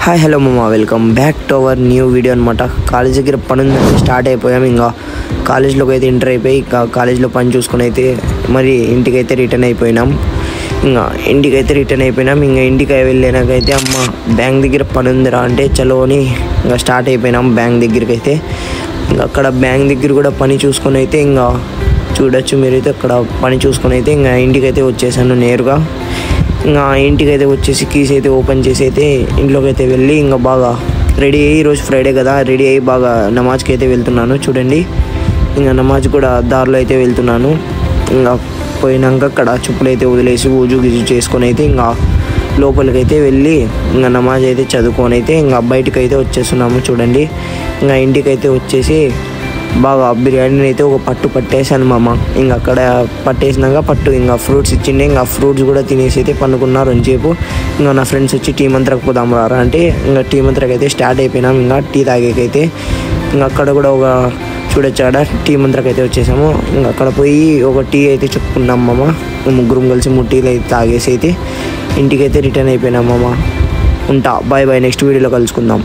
Hi hello మామ, welcome back to our new video అనమాట. College దగ్గర పని ఉందని స్టార్ట్ అయిపోయాం. ఇంకా కాలేజ్లోకి అయితే ఎంటర్ అయిపోయి ఇంకా కాలేజ్లో పని చూసుకుని అయితే మరి ఇంటికైతే రిటర్న్ అయిపోయినాం. ఇంకా ఇంటికి వెళ్ళినాకైతే అమ్మ బ్యాంక్ దగ్గర పని ఉందిరా అంటే చలో అని ఇంకా స్టార్ట్ అయిపోయినాం బ్యాంక్ దగ్గరికి అయితే. ఇంకా అక్కడ బ్యాంక్ దగ్గర కూడా పని చూసుకొని అయితే ఇంకా చూడొచ్చు మీరైతే అక్కడ పని చూసుకొని అయితే ఇంకా ఇంటికైతే వచ్చేసాను నేరుగా. ఇంకా ఇంటికైతే వచ్చేసి కీస్ అయితే ఓపెన్ చేసి అయితే ఇంట్లోకి అయితే వెళ్ళి ఇంకా బాగా రెడీ అయ్యి, ఈరోజు ఫ్రైడే కదా, రెడీ అయ్యి బాగా నమాజ్కి అయితే వెళ్తున్నాను. చూడండి ఇంకా నమాజ్ కూడా దారిలో అయితే వెళ్తున్నాను. ఇంకా పోయినాక అక్కడ చెప్పులు అయితే వదిలేసి ఊజు గిజు చేసుకొని అయితే ఇంకా లోపలికి అయితే వెళ్ళి ఇంకా నమాజ్ అయితే చదువుకొని అయితే ఇంకా బయటకు అయితే వచ్చేస్తున్నాము. చూడండి ఇంకా ఇంటికైతే వచ్చేసి బాగా బిర్యానీని అయితే ఒక పట్టు పట్టేసాను మామ. ఇంకా అక్కడ పట్టేసినాక ఇంకా ఫ్రూట్స్ ఇచ్చిండే, ఇంకా ఫ్రూట్స్ కూడా తినేసి అయితే పండుకున్నారు కొంచెంసేపు. ఇంకా నా ఫ్రెండ్స్ వచ్చి టీ మంత్రకు పోదాం రారా అంటే ఇంకా టీ మంత్రకు అయితే స్టార్ట్ అయిపోయినాం. ఇంకా టీ తాగేకైతే ఇంకా అక్కడ కూడా ఒక చూడొచ్చు ఆడ టీ మంత్రకు అయితే వచ్చేసాము. ఇంకా అక్కడ పోయి ఒక టీ అయితే చెప్పుకున్నాం మామ. ముగ్గురం కలిసి 3 టీలు అయితే తాగేసి అయితే ఇంటికైతే రిటర్న్ అయిపోయినాం మామ. ఉంటా, బాయ్ బాయ్, నెక్స్ట్ వీడియోలో కలుసుకుందాం.